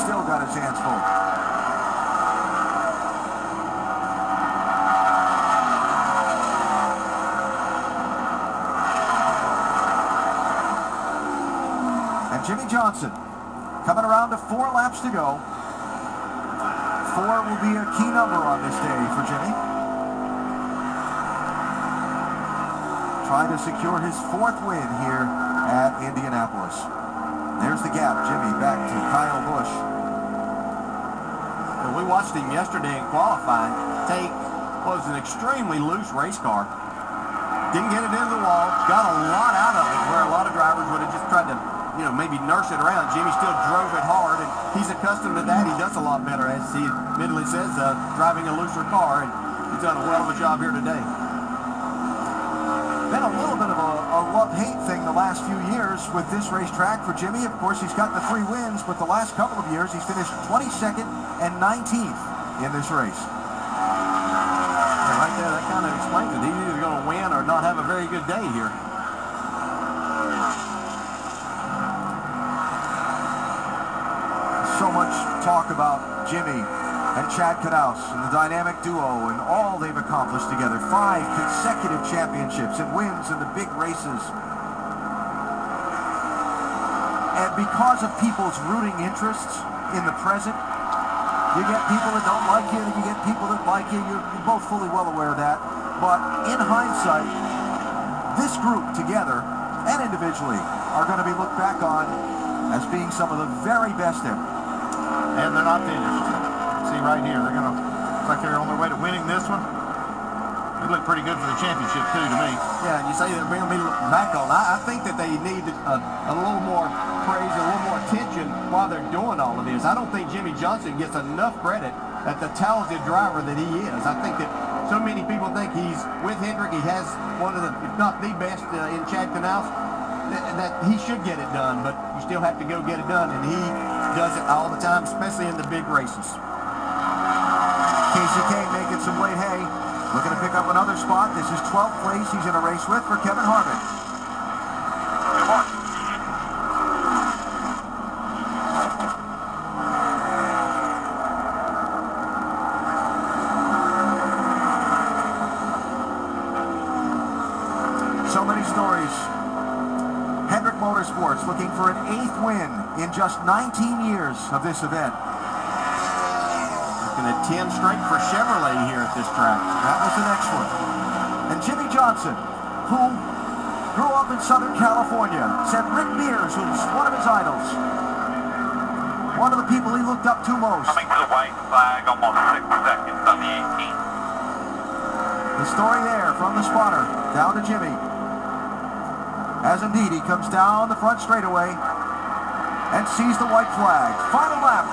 still got his hands full. And Jimmie Johnson coming around to 4 laps to go. 4 will be a key number on this day for Jimmie. Trying to secure his 4th win here at Indianapolis. There's the gap. Jimmie back to Kyle Busch. Well, we watched him yesterday in qualifying take what was an extremely loose race car. Didn't get it into the wall. Got a lot out of it where a lot of drivers would have just tried to, you know, maybe nurse it around. Jimmie still drove it hard, and he's accustomed to that. He does a lot better, as he admittedly says, driving a looser car, and he's done a well of a job here today. Been a little bit of a love-hate thing the last few years with this racetrack for Jimmie. Of course, he's got the 3 wins, but the last couple of years he's finished 22nd and 19th in this race. Yeah, right there, that kind of explains it. He's either going to win or not have a very good day here. So much talk about Jimmie and Chad Knaus and the dynamic duo and all they've accomplished together. 5 consecutive championships and wins in the big races. And because of people's rooting interests in the present, you get people that don't like you, and you get people that like you. You're both fully well aware of that. But in hindsight, this group together and individually are going to be looked back on as being some of the very best ever. And they're not finished. See right here, they're going to look like they're on their way to winning this one. They look pretty good for the championship too to me. Yeah, and you say they're going to be looked back on. I think that they need a little more praise, a little more attention while they're doing all of this. I don't think Jimmie Johnson gets enough credit at the talented driver that he is. I think that so many people think he's with Hendrick. He has one of the, if not the best in Chad Knaus, that he should get it done, but you still have to go get it done, and he does it all the time, especially in the big races. Casey Kane making some weight hay, looking to pick up another spot. This is 12th place he's in a race with for Kevin Harvick. So many stories. Hendrick Motorsports looking for an 8th win in just 19 years of this event. Looking at 10 straight for Chevrolet here at this track. That was the next one. And Jimmie Johnson, who grew up in Southern California, said Rick Mears was one of his idols. One of the people he looked up to most. Coming to the white flag, almost 6 seconds on the 18th. The story there from the spotter down to Jimmie. As indeed he comes down the front straightaway and sees the white flag. Final lap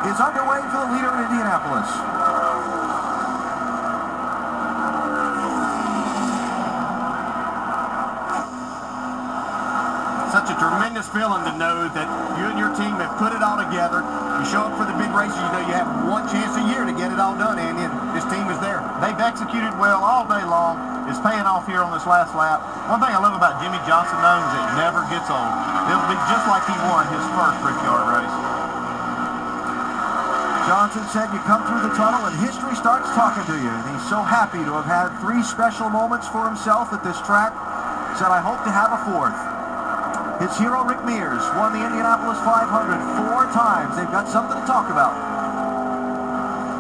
is underway for the leader in Indianapolis. Such a tremendous feeling to know that you and your team have put it all together. You show up for the big races, you know you have one chance a year to get it all done, Andy, and this team is there. They've executed well all day long. It's paying off here on this last lap. One thing I love about Jimmie Johnson, though, is it never gets old. It'll be just like he won his first Brickyard race. Johnson said you come through the tunnel and history starts talking to you. And he's so happy to have had 3 special moments for himself at this track. Said, I hope to have a 4th. His hero, Rick Mears, won the Indianapolis 500 4 times. They've got something to talk about.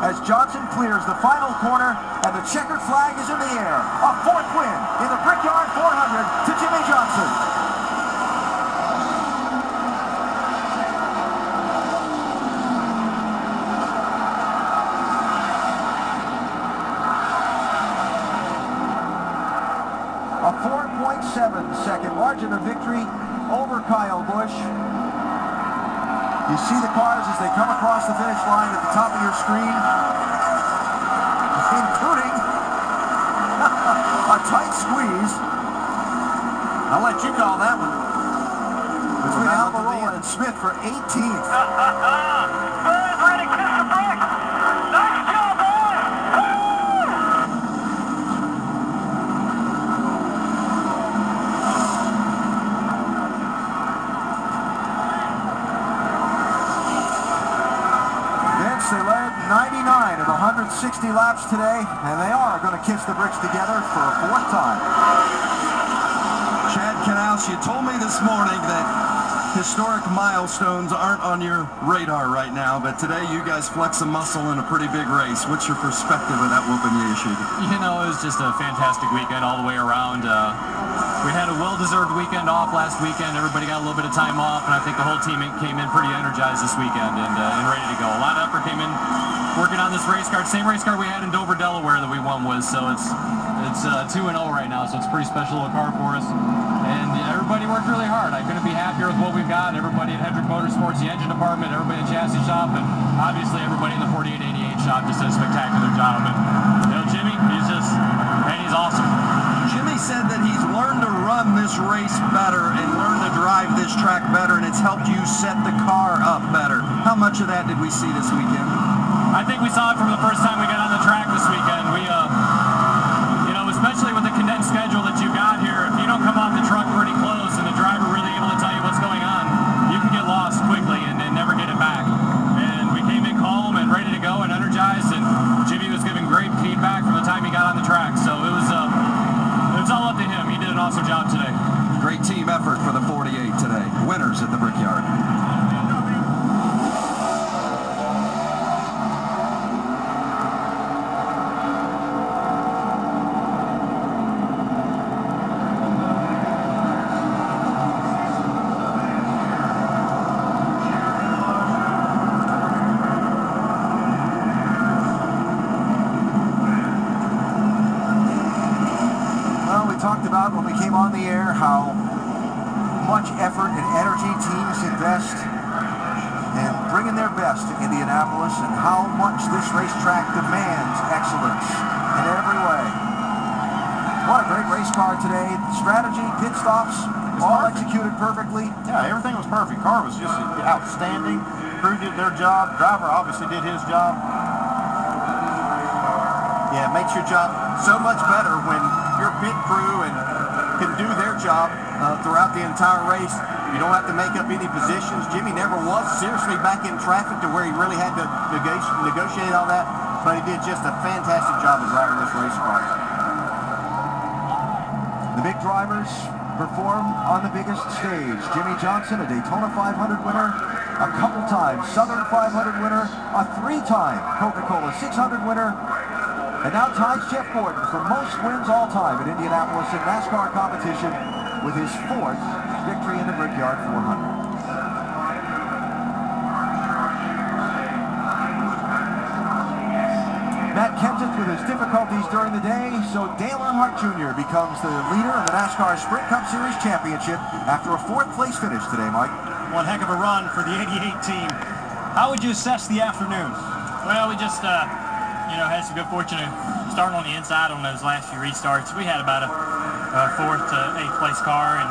As Johnson clears the final corner and the checkered flag is in the air. A 4th win in the Brickyard 400 to Jimmie Johnson. A 4.7-second margin of victory over Kyle Busch. You see the cars as they come across the finish line at the top of your screen, including a tight squeeze. I'll let you call that one. Between Almirola and Smith for 18th. Ready to kiss the brake. Nice job, 99 of 160 laps today, and they are going to kiss the bricks together for a fourth time. Chad Knaus, you told me this morning that historic milestones aren't on your radar right now, but today you guys flex a muscle in a pretty big race. What's your perspective of that whooping you issued? You know, it was just a fantastic weekend all the way around. We had a well-deserved weekend off last weekend. Everybody got a little bit of time off, and I think the whole team came in pretty energized this weekend and ready to go. A lot of effort came in working on this race car. Same race car we had in Dover, Delaware that we won with, so it's 2-0 right now, so it's a pretty special little car for us. And everybody worked really hard. I couldn't be happier with what we've got. Everybody at Hendrick Motorsports, the engine department, everybody in the chassis shop, and obviously everybody in the 4888 shop just did a spectacular job. And you know, Jimmie, he's awesome. Jimmie said that he's learned to run this race better and learned to drive this track better, and it's helped you set the car up better. How much of that did we see this weekend? I think we saw it from the first time we got on the track this weekend. We, you know, especially with the condensed schedule that you got here, if you don't come off the truck pretty close and the driver really able to tell you what's going on, you can get lost quickly and never get it back. And we came in calm and ready to go and energized, and Jimmie was giving great feedback from the time he got on the track. So it was all up to him. He did an awesome job today. Great team effort for the 48 today. Winners at the Brickyard. Talked about when we came on the air how much effort and energy teams invest in bringing their best to Indianapolis and how much this racetrack demands excellence in every way. What a great race car today. Strategy, pit stops, all executed perfectly. Yeah, everything was perfect. Car was just outstanding. Crew did their job. Driver obviously did his job. Yeah, it makes your job so much better when your pit crew can do their job throughout the entire race. You don't have to make up any positions. Jimmie never was seriously back in traffic to where he really had to negotiate all that, but he did just a fantastic job of driving this race car. The big drivers perform on the biggest stage. Jimmie Johnson, a Daytona 500 winner, a couple times Southern 500 winner, a 3-time Coca-Cola 600 winner, and now ties Jeff Gordon for most wins all time at Indianapolis in NASCAR competition with his 4th victory in the Brickyard 400. Matt Kenseth with his difficulties during the day, so Dale Earnhardt Jr. becomes the leader of the NASCAR Sprint Cup Series Championship after a 4th place finish today, Mike. One heck of a run for the 88 team. How would you assess the afternoon? Well, we just you know, had some good fortune of starting on the inside on those last few restarts. We had about a 4th to 8th place car, and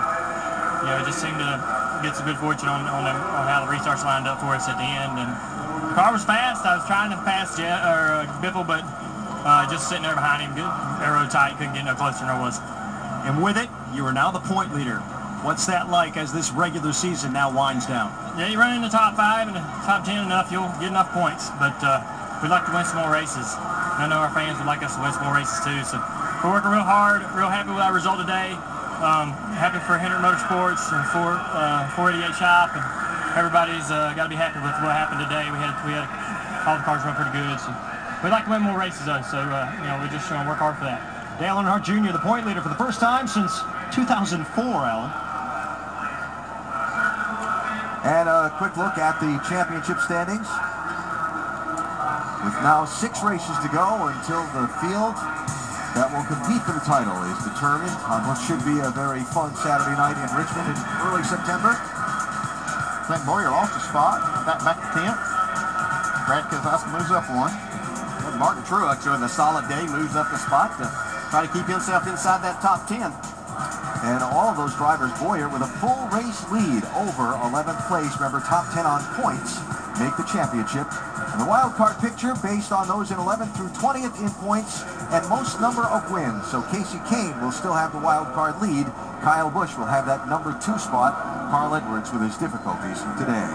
you know, it just seemed to get some good fortune on how the restarts lined up for us at the end. And the car was fast. I was trying to pass Biffle, but just sitting there behind him, good aero tight, couldn't get no closer than I was. And with it, you are now the point leader. What's that like as this regular season now winds down? Yeah, you run in the top 5 and the top 10 enough, you'll get enough points, but we'd like to win some more races. I know our fans would like us to win some more races too, so we're working real hard, real happy with our result today. Happy for Hendrick Motorsports and for 488 Shop, and everybody's got to be happy with what happened today. We had all the cars run pretty good, so we'd like to win more races though, so you know, we're just going to work hard for that. Dale Earnhardt Jr., the point leader for the first time since 2004, Alan. And a quick look at the championship standings. With now 6 races to go until the field that will compete for the title is determined on what should be a very fun Saturday night in Richmond in early September. Clint Boyer lost a spot, back to 10th. Brad Keselowski moves up 1. And Martin Truex, doing a solid day, moves up a spot to try to keep himself inside that top 10. And all of those drivers, Boyer with a full race lead over 11th place. Remember, top 10 on points make the championship. And the wild card picture based on those in 11th through 20th in points and most number of wins. So Casey Kane will still have the wild card lead. Kyle Busch will have that number 2 spot. Carl Edwards with his difficulties today.